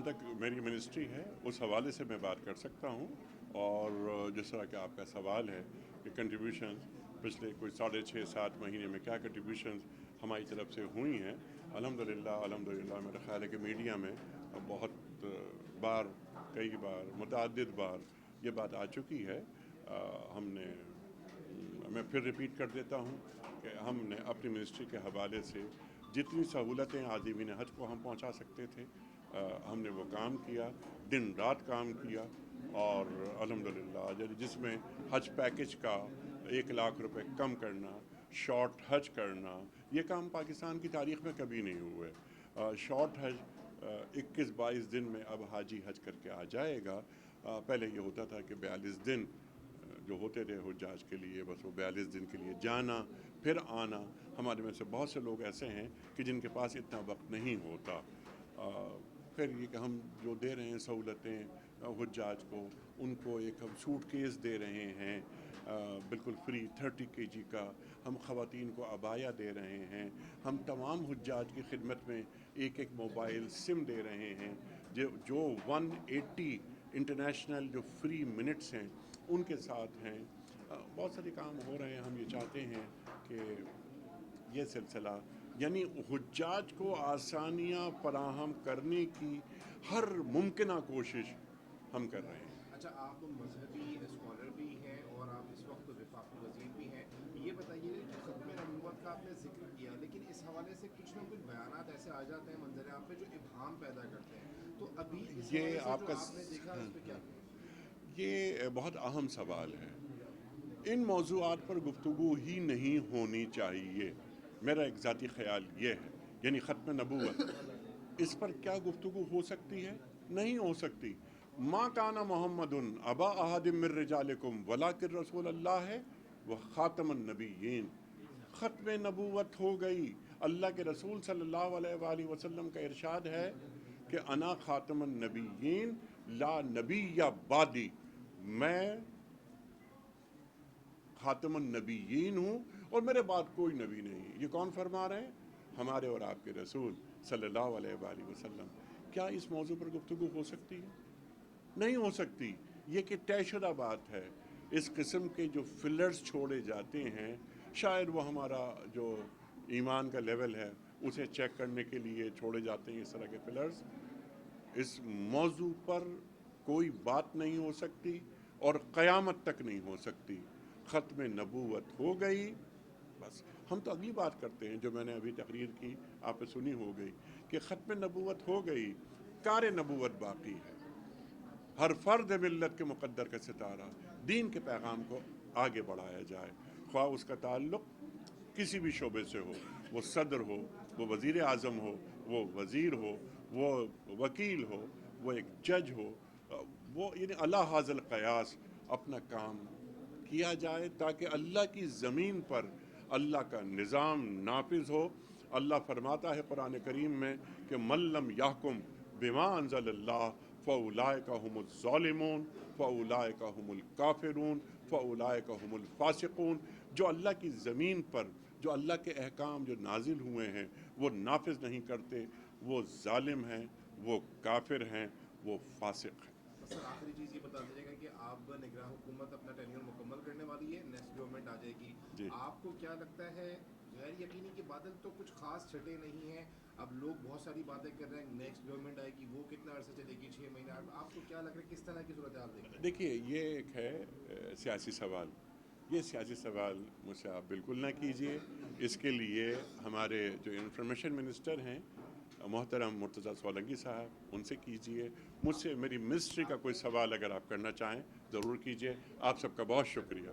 तक मेरी मिनिस्ट्री है उस हवाले से मैं बात कर सकता हूँ। और जिस तरह का आपका सवाल है कि कंट्रीब्यूशंस पिछले कोई 6.5-7 महीने में क्या कंट्रीब्यूशंस हमारी तरफ से हुई हैं, अल्हम्दुलिल्लाह मेरा ख़्याल है कि मीडिया में बहुत बार, कई बार, मुतअद्दिद बार ये बात आ चुकी है। मैं फिर रिपीट कर देता हूँ कि हमने अपनी मिनिस्ट्री के हवाले से जितनी सहूलतें आज़ीमीन हज को हम पहुँचा सकते थे, हमने वो काम किया, दिन रात काम किया। और अल्हम्दुलिल्लाह जिसमें हज पैकेज का 1 लाख रुपए कम करना, शॉर्ट हज करना, ये काम पाकिस्तान की तारीख़ में कभी नहीं हुए। शॉर्ट हज 21-22 दिन में अब हाजी हज करके आ जाएगा। पहले ये होता था कि 42 दिन जो होते थे हुज्जाज के लिए, बस वो 42 दिन के लिए जाना फिर आना। हमारे में से बहुत से लोग ऐसे हैं कि जिनके पास इतना वक्त नहीं होता। फिर ये कि हम जो दे रहे हैं सहूलतें हुज्जाज को, उनको एक हम सूटकेस दे रहे हैं बिल्कुल फ्री 30 kg का, हम ख़वातीन को अबाया दे रहे हैं, हम तमाम हुज्जाज की खिदमत में एक मोबाइल सिम दे रहे हैं, जो 180 इंटरनेशनल जो फ्री मिनट्स हैं उनके साथ हैं। बहुत सारे काम हो रहे हैं। हम ये चाहते हैं कि ये सिलसिला यानी हुज्जाज को आसानियाँ फराहम करने की हर मुमकिन कोशिश हम कर रहे हैं। अच्छा, आप मजहबी स्कॉलर भी हैं और आप इस वक्त वफाकी वज़ीर भी हैं। ये बताइए कि ख़त्म नबूवत का आपने जिक्र किया, लेकिन इस हवाले से कुछ ना कुछ बयानात ऐसे आ जाते हैं मंजर आप पे जो इब्हाम पैदा करते हैं, तो अभी इस ये हवाले से जो आपका आपने देखा हाँ, उस पर क्या हाँ, कहेंगे? ये बहुत अहम सवाल है। इन मौज़ूआत पर गुफ्तगू ही नहीं होनी चाहिए, मेरा एक ज़ाती ख़याल ये है। यानी ख़त्म नबूवत, इस पर क्या गुफ्तगू हो सकती है? नहीं हो सकती। मा काना मोहम्मदुन अबा अहदिम मिर रिजालिकुम वलाकिन रसूल अल्लाह है व ख़ातमुन नबिय्यीन। ख़त्म नबूवत हो गई। अल्लाह के रसूल सल्लल्लाहु अलैहि वसल्लम का इरशाद है कि अना ख़ातमुन नबिय्यीन ला नबिय्य बादी, मैं ख़ातमुन नबिय्यीन हूँ और मेरे बाद कोई नबी नहीं। ये कौन फरमा रहे हैं? हमारे और आपके रसूल सल्लल्लाहु अलैहि वसल्लम। क्या इस मौजू पर गुफ्तगू हो सकती है? नहीं हो सकती। ये कि तयशुदा बात है। इस किस्म के जो फिलर्स छोड़े जाते हैं, शायद वो हमारा जो ईमान का लेवल है उसे चेक करने के लिए छोड़े जाते हैं इस तरह के फिलर्स। इस मौजू पर कोई बात नहीं हो सकती और क़यामत तक नहीं हो सकती। ख़त्म नबूवत हो गई, बस। हम तो अगली बात करते हैं जो मैंने अभी तकरीर की, आपने सुनी हो गई कि ख़त्म नबूवत हो गई, कार नबूवत बाकी है। हर फ़र्द मिल्लत के मुक़द्दर का सितारा, दीन के पैगाम को आगे बढ़ाया जाए, ख्वाह उसका ताल्लुक़ किसी भी शोबे से हो, वो सदर हो, वो वज़ीर आज़म हो, वो वज़ीर हो, वो वकील हो, वो एक जज हो, वो यानी अला हाज़िल क़यास अपना काम किया जाए ताकि अल्लाह की ज़मीन पर अल्लाह का निज़ाम नाफिज हो। अल्लाह फरमाता है कुरान करीम में कि मल्लम याहकुम बिमा अंज़लल्लाह फ़उलाइका हुमुज़ ज़ालिमून फ़उलाइका हुमुल काफ़िरून फ़उलाइका हुमुल फ़ासिक़ून। जो अल्लाह की ज़मीन पर जो अल्लाह के अहकाम जो नाजिल हुए हैं वो नाफिज नहीं करते, वो ज़ालिम हैं, वो काफिर हैं, वो फासिक हैं। सर, आखिरी चीज़ ये बता दीजिएगा कि आप निगरान हुकूमत अपना टेन्योर मुकम्मल करने वाली है, नेक्स्ट गवर्नमेंट आ जाएगी। जी, आपको क्या लगता है, गैर यकीनी के बादल तो कुछ खास छटे नहीं हैं, अब लोग बहुत सारी बातें कर रहे हैं, नेक्स्ट गवर्नमेंट आएगी, वो कितना अरसा चलेगी, 6 महीने, आपको क्या लग रहा है, किस तरह की सूरत हाल देख रहे हैं? देखिए ये एक है सियासी सवाल। ये सियासी सवाल मुझसे आप बिल्कुल ना कीजिए। इसके लिए हमारे जो इंफॉर्मेशन मिनिस्टर हैं मोहतरम मुर्तज़ा सोलंकी साहब, उनसे कीजिए। मुझसे मेरी मिनिस्ट्री का कोई सवाल अगर आप करना चाहें ज़रूर कीजिए। आप सबका बहुत शुक्रिया।